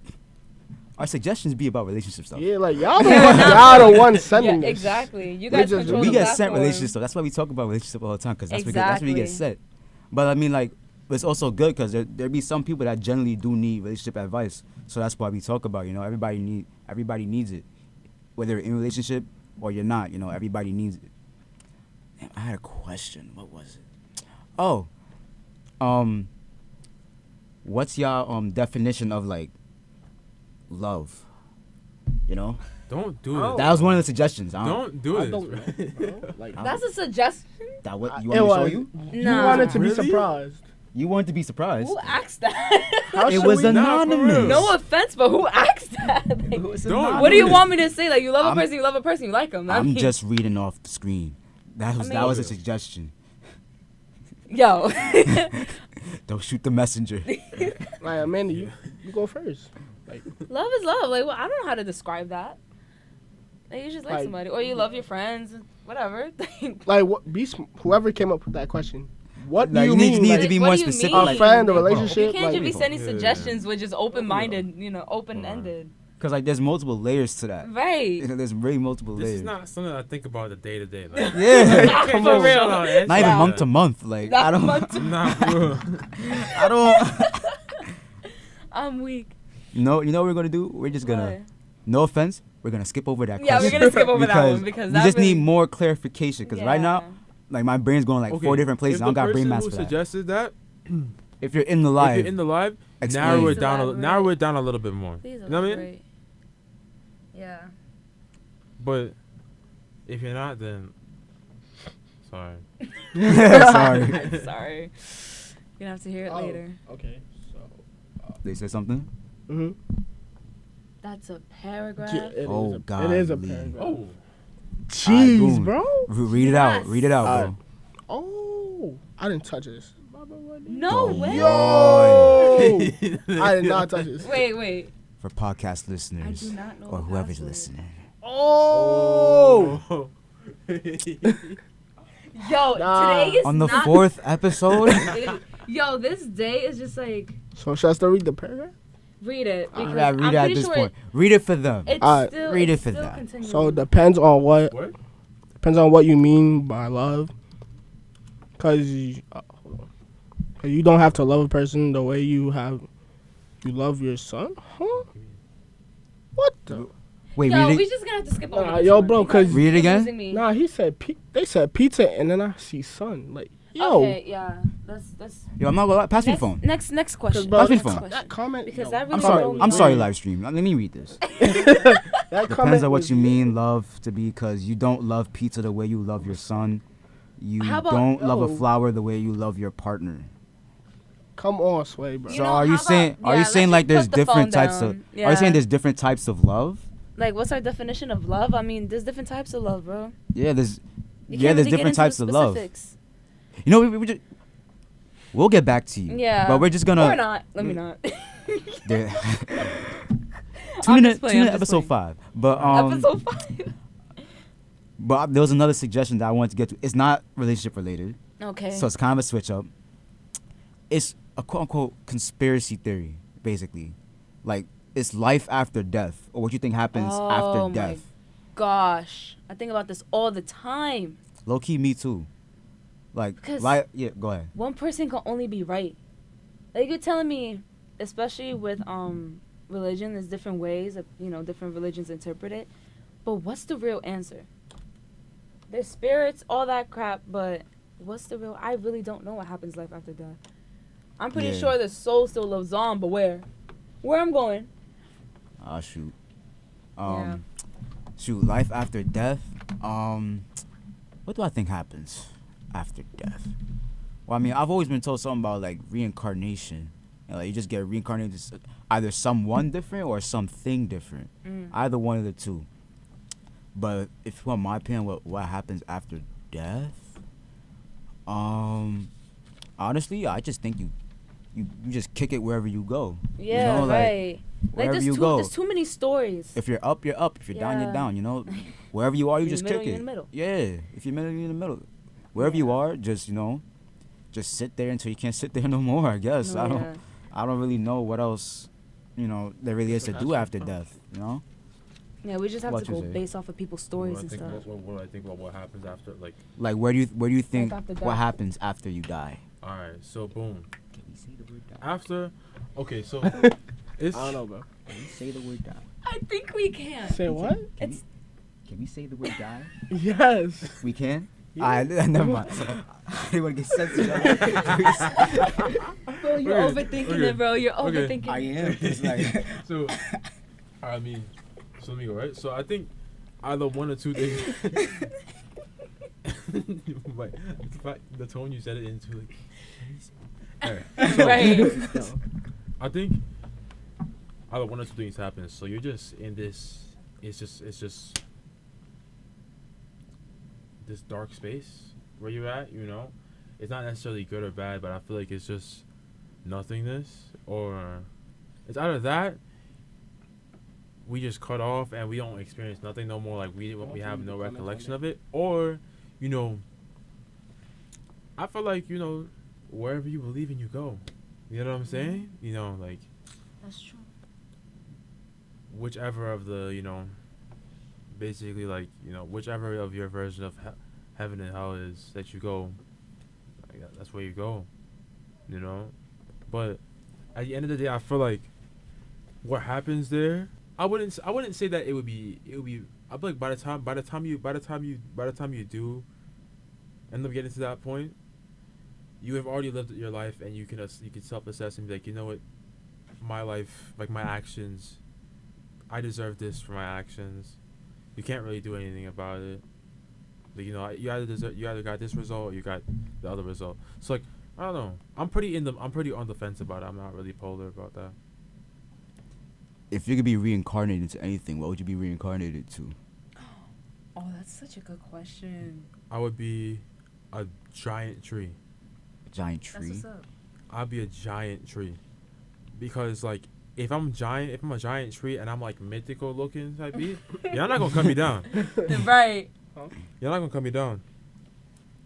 our suggestions be about relationship stuff. Yeah, like y'all the ones sending Yeah, this. exactly. You We guys just- control We the get sent platform. relationship stuff. That's why we talk about relationship all the time, because that's where we get Exactly. set. But I mean, like, it's also good because there be some people that generally do need relationship advice. So that's why we talk about, everybody needs it. Whether you're in a relationship or you're not, everybody needs it. Damn, I had a question. What was it? Oh, what's your definition of like love? Don't do Oh. it. That was one of the suggestions. Don't do I it. don't know, bro. Like, That's a suggestion. That what you it want me to show was. you? You Nah. wanted to be Really? surprised. You wanted to be surprised. Who asked that? How It should was we- Nah, for anonymous. real. No offense, but who asked that? Like, It was Don't- anonymous. what do you want me to say? Like, you love a I'm- person, you love a person, you like them. I'm just reading off the screen. That was mean- a suggestion. Yo. Don't shoot the messenger. Like, Amanda, you go first. Like, Love is love. Like, well, I don't know how to describe that. Like, you just like Like- somebody, or you love your friends, whatever. what? Whoever came up with that question. What do Like, you you mean? need like, to be What more do you specific. mean? a Like, friend, a bro, relationship. you can't like, just be sending Yeah. suggestions with just open-minded, open-ended. Because like there's multiple layers to that. Right. There's really multiple This layers. is not something I think about the day to day. Like, Yeah. For real. Not even month to month. Like I don't. Nah, bro. I don't. I'm weak. No, you know what we're gonna do? We're just gonna. What? No offense. We're gonna skip over that. Yeah, we're question gonna skip over that one because we that just really- need more clarification. Because right now, Yeah. like my brain's going like Okay, 4 different places. if I don't the got brain person mass who for that. suggested that, If you're in the live, if you're in the live, explain. narrow it down a little bit more. Please You know what I mean? elaborate. Yeah. But if you're not, then sorry. Sorry. Sorry. You're gonna have to hear it later. Okay. So. They said something. Mhm. That's a paragraph. Yeah, it Oh, it is a golly. paragraph. Oh, Jeez, boom. bro. Read it out. Yes. Read it out, bro. Oh, I didn't touch this. No Oh, way. Yo, I did not touch this. Wait. For podcast listeners I do not know or the whoever's password. listening. Oh. Yo, Nah. today is On the not 4th episode. Yo, this day is just like So should I still read the paragraph? read it. Because Yeah, I'm read it at pretty this sure point. Read it for them. It's Alright, still read it's it for still them. continuing. So it depends on what you mean by love. Cause hold on. 'Cause you don't have to love a person the way you love your son, huh? What the? Wait, Yo, read we it. just gonna have to skip over Nah, this yo, one bro, because 'cause- Read it you're again? losing me. Nah, they said pizza, and then I see son. Like, yo, Okay, yeah. That's Yo, I'm not gonna lie. Pass me the phone. Next question. bro, Pass me Next the phone. question. that comment. Because yo, that really I'm sorry. throw me I'm sorry, off. live stream. Let me read this. that Depends comment on what was you weird. mean love to be, because you don't love pizza the way you love your son. You How about- don't love a Yo. flower the way you love your partner. Come on, Sway, bro. You So know, are you how saying about- are you yeah, saying let's like just there's put the different phone types of down. Are you Yeah. saying there's different types of love? Like, what's our definition of love? I mean, there's different types of love, bro. Yeah, there's You yeah, can't there's really get different into types the of love. specifics. You know, we'll get back to you. Yeah. But we're just gonna Or not. Let me not. there- I'm tune just in playing, I'm just episode playing. 5. But Episode 5. but there was another suggestion that I wanted to get to. It's not relationship related. Okay. So it's kind of a switch up. It's a quote unquote conspiracy theory, basically. Like, it's life after death, or what you think happens Oh after my death. gosh. I think about this all the time. Low key, me too. Like, Because- yeah, go ahead. One person can only be right. Like, you're telling me, especially with religion, there's different ways of, different religions interpret it. But what's the real answer? There's spirits, all that crap, but what's the real? I really don't know what happens life after death. I'm pretty Yeah. sure the soul still lives on, but where? Where I'm going? Ah, shoot. Yeah. Shoot, life after death. What do I think happens after death? Well, I mean, I've always been told something about like reincarnation. Like, you just get reincarnated as either someone different or something different. Either one of the two. But if you want my opinion, what happens after death? Honestly, I just think you just kick it wherever you go. Yeah, you know, right. Like, wherever there's you go. there's too many stories. If you're up, you're up. If you're down, you're Yeah. down. You know, wherever you are, you In the just middle, kick you're it. in the middle. Yeah, if you're in the middle, wherever you are, just just sit there until you can't sit there no more. I guess No, yeah. I don't really know what else, there really is to do after death. Yeah, we just have What to you go say? based off of people's stories and stuff. What do I think about what happens after? Like, Like, where do you think after what death. happens after you die? all right, so boom. Can you say the word die? After, okay, so it's I don't know, bro. Can we say the word die? I think we can. Say what? Can we say the word die? Yes. We can. Yeah. Never mind. I didn't want to get sensitive. Bro, you're Okay, overthinking okay, it, bro. You're okay. overthinking I it. am. It's like so. I mean, so let me go right. So I think either one or two things. But the tone you said it into, like. Alright, so Right. I think either one or two things happen. So you're just in this. It's just this dark space where you're at. It's not necessarily good or bad, but I feel like it's just nothingness, or it's either that we just cut off and we don't experience nothing no more. Like we have no recollection of it, or I feel like wherever you believe in, you go. You know what I'm saying? Like That's true. whichever of the basically like whichever of your version of heaven and hell is that you go, like, that's where you go. But at the end of the day, I feel like what happens there, I wouldn't say that it would be I feel like by the time you do end up getting to that point, you have already lived your life, and you can self-assess and be like, you know what, my life, like my actions, I deserve this for my actions. You can't really do anything about it. Like, you know, you either got this result or you got the other result. So like, I don't know. I'm pretty on the fence about it. I'm not really polar about that. If you could be reincarnated into anything, what would you be reincarnated to? Oh, that's such a good question. I would be a giant tree. A giant That's tree? what's up. I'd be a giant tree, because like if I'm a giant tree and I'm like mythical looking type beat, you're not gonna cut me down. Right. You're not gonna cut me down.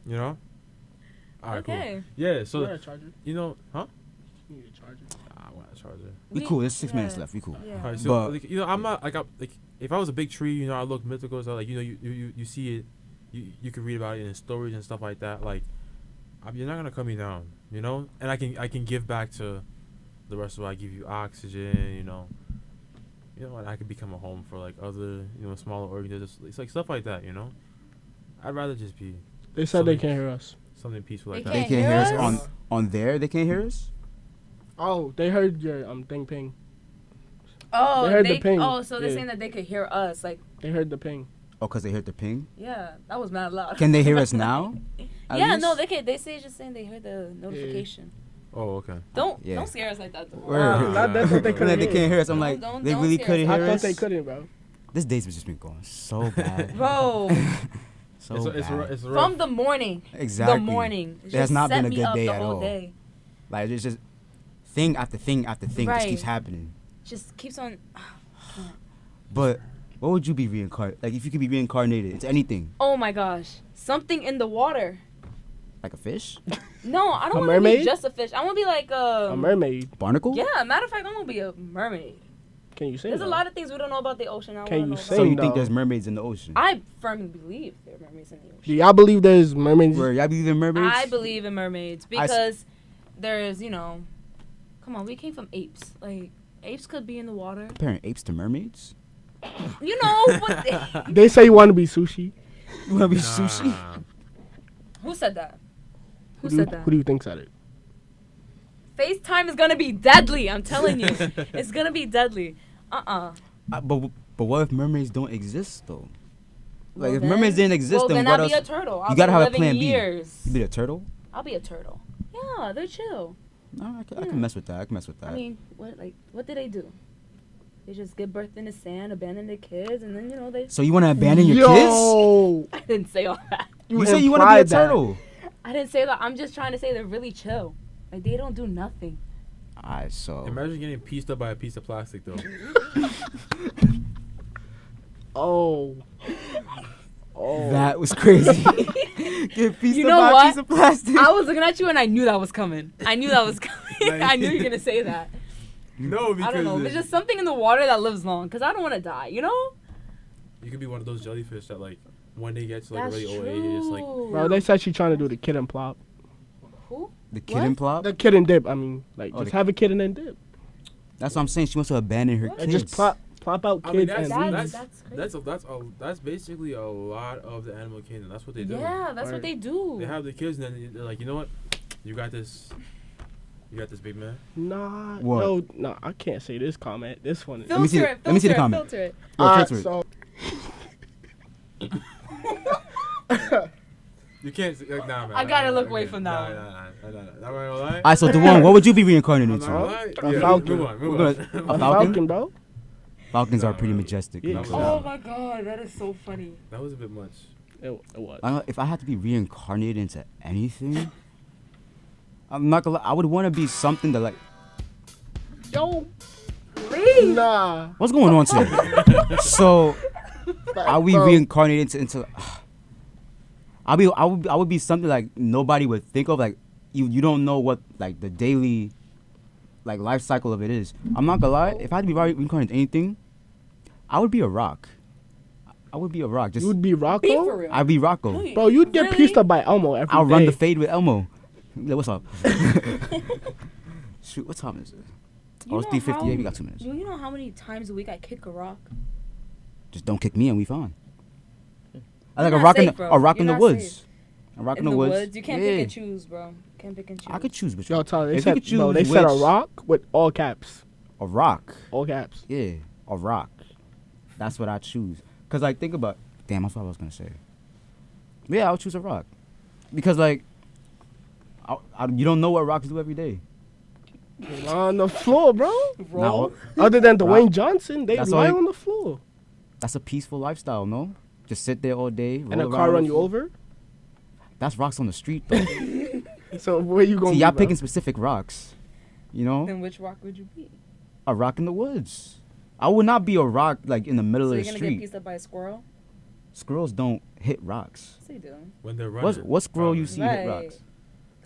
You know? Alright, Okay. cool. Yeah, so You want a charger? you know, huh? You need a charger. I want a charger. We cool. There's 6 minutes left. We cool. Yeah. Alright, so But- like, you know, I'm not like if I was a big tree, you know, I look mythical, so like, you know, you see it, you could read about it in stories and stuff like that. Like, you're not gonna cut me down, you know, and I can give back to the rest of it. I give you oxygen, you know, and I could become a home for like other, you know, smaller organisms. It's like stuff like that, you know. I'd rather just be They said they can't hear us. something peaceful like They that. They can't hear us on there. They can't hear us. Oh, they heard your thing ping. Oh, They heard the ping. Oh, so they're Yeah. saying that they could hear us. Like, They heard the ping. Oh, cause they heard the ping. yeah, that was mad loud. Can they hear us now? At Yeah, least? no, they can. They say just saying they heard the notification. Oh, okay. Don't Yeah. scare us like that. Though. Word. Not that's what they They couldn't can't hear. hear us. I'm Don't- like, don't- they don't really scare couldn't us. hear I thought us. they couldn't, bro. This day's just been going so bad. Bro, So it's bad. it's rough. from the morning. Exactly. The morning. It has not set been a me good up day the at whole all. Day. Like it's just thing after thing after thing just Right. keeps happening. Just keeps on. But what would you be reincarnated? Like if you could be reincarnated into anything, Oh my gosh. Something in the water. like a fish, No, I don't A want to be mermaid? just a fish. I want to be like A mermaid. barnacle. Yeah, matter of fact, I want to be a mermaid. Can you say There's that? a lot of things we don't know about the ocean. I Can wanna you know say- So you No. think there's mermaids in the ocean? I firmly believe there are mermaids in the Do ocean. y'all believe there's mermaids? Where y'all believe in mermaids? I believe in mermaids I s- because there's, come on, we came from apes. Like, apes could be in the water. Comparing apes to mermaids. You know, but They say you want to be sushi. You wanna be Nah. sushi? who said that? Who do you, said that? Who do you think said it? FaceTime is gonna be deadly. I'm telling you, it's gonna be deadly. But what if mermaids don't exist though? Like Well, if mermaids didn't exist, well, then then what I'll else? be a turtle. I'll You gotta be have a living plan B. years. You be a turtle? I'll be a turtle. Yeah, they're chill. No, I can mess with that. I can mess with that. I mean, what do they do? They just give birth in the sand, abandon their kids, and then they. So you want to abandon your kids? Yo, I didn't say all that. You say you want to be a implied that. turtle. I didn't say that. I'm just trying to say they're really chill. Like they don't do nothing. Alright, so Imagine getting pieced up by a piece of plastic, though. Oh. that was crazy. Get pieced You up know by what? a piece of plastic. I was looking at you and I knew that was coming. I knew that was coming. I knew you were gonna say that. No, because I don't know. There's just something in the water that lives long. Cause I don't want to die. You know. you could be one of those jellyfish that like one day gets to like That's a really old age. It's like true. Bro, they said she trying to do the kid and plop. Who? The kid and plop? The kid and dip. I mean, like, Oh, just the- have a kid and then dip. That's what I'm saying. She wants to abandon her What? kids. And just plop out I mean, kids that's and that's leave. that's basically a lot of the animal kingdom. That's what they do. Yeah, that's Right. what they do. They have the kids, and then they're like, you know what? You got this, big man. Nah, What? no, nah, I can't say this comment. This one is. me see the- Filter it. let me see the filter it, comment. Filter it. Yo, filter it. So, You can't. Like, nah, man. I gotta look away from that Nah, one. nah. Not gonna lie. Alright, so DAJUAN, what would you be reincarnated I'm not into? gonna lie. A Yeah, falcon. Move on. We're Move gonna- on. a falcon? falcon, bro. Falcons are Nah, pretty man. majestic. Yeah. no That doubt. Oh my god, that is so funny. That was a bit much. It was. I don't know, if I had to be reincarnated into anything, I'm not gonna lie, I would want to be something that like, Yo, Please. nah. what's going on today? So, are we Bro, reincarnated into I would be something like nobody would think of, like you don't know what like the daily like life cycle of it is. I'm not gonna lie, if I had to be reincarnated into anything, I would be a rock. I would be a rock. Just You would be Be for Rocco? real. I'd be Rocco. Really? Bro, you'd get Really? pieced up by Elmo every I'll run day. the fade with Elmo. Yeah, what's up? Shoot, what time is it? You Oh, it's know 3:58. how- We got 2 minutes. Do you know how many times a week I kick a rock? Just don't kick me and we fine. I You're like a not rock in safe, the bro. a rock in You're the not woods. safe. A rock In the woods, you can't yeah. pick and choose, bro. Can't pick and choose. I could choose which Yo, one. Tyler, they If you said, could bro, they choose said a which- rock with all caps. A rock. All caps. Yeah, a rock. That's what I choose. Cause like think about. Damn, that's what I was gonna say. Yeah, I would choose a rock, because like, you don't know what rocks do every day. On the floor, bro. Roll. Now, Other than Dwayne Rock. Johnson, they That's lie all- on the floor. that's a peaceful lifestyle, no? Just sit there all day. And a roll car around run the you floor. over. That's rocks on the street, though. So where you going? See, y'all picking specific rocks. You know, Then which rock would you be? a rock in the woods. I would not be a rock like in the middle So of you're the gonna get street. pieced up by a squirrel? Squirrels don't hit rocks. Yes, they do. When they're running. What squirrel you probably. see Right. hit rocks?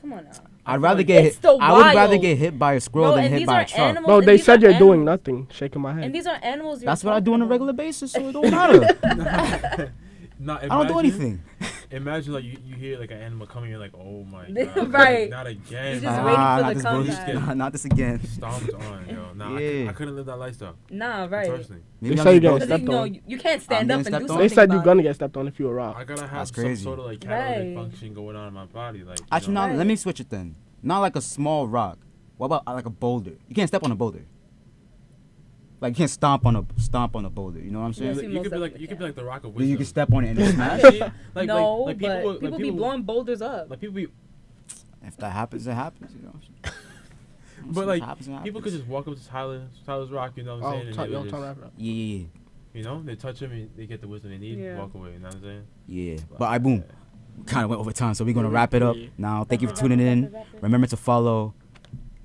Come on now. I'd rather like get it's hit. the I would rather wild. get hit by a squirrel Bro, than and hit these by are a truck. animals. Bro, and they these said are you're doing animals. nothing. Shaking my head. And these are animals. That's what I talking do on a about. regular basis, so it don't matter. Nah, I don't do anything. Imagine like you hear like an animal coming, you're like, oh my god, Right. Not again. You just bro. waiting for not the this comeback. bullshit. Not this again. Stomped on, yo. Nah, Yeah. I couldn't live that lifestyle. Nah, right. Personally, Maybe They I'm say you just get broke. stepped No, on. you can't stand I'm up and getting do stepped on. something They said you're about gonna it. get stepped on if you're a rock. I gotta have That's some crazy. sort of like catalytic Right. function going on in my body, like. Actually, know. no. Let me switch it then. Not like a small rock. What about like a boulder? You can't step on a boulder. Like you can't stomp on a boulder. You know what I'm saying? Yes, You most could be like definitely you could be like the rock of Then wisdom. you can step on it and it smash. like, No, like people, but will- people like be blowing boulders up. Like people be, If that happens, it happens. You know. but like It happens, it people could happens. just walk up to Tyler's rock, you know what I'm Oh, saying? And they would time just, wrap it up. Yeah, you know, they touch him and they get the wisdom they need, Yeah. walk away. You know what I'm saying? yeah. But I boom. Kind of went over time, so we're gonna Yeah, wrap it up yeah. now. Thank you for tuning in. Remember to follow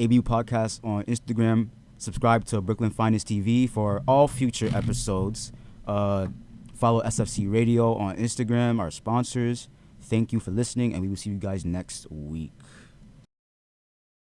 ABU Podcast on Instagram. Subscribe to Brooklyn Finest TV for all future episodes. Follow SFC Radio on Instagram, our sponsors. Thank you for listening, and we will see you guys next week.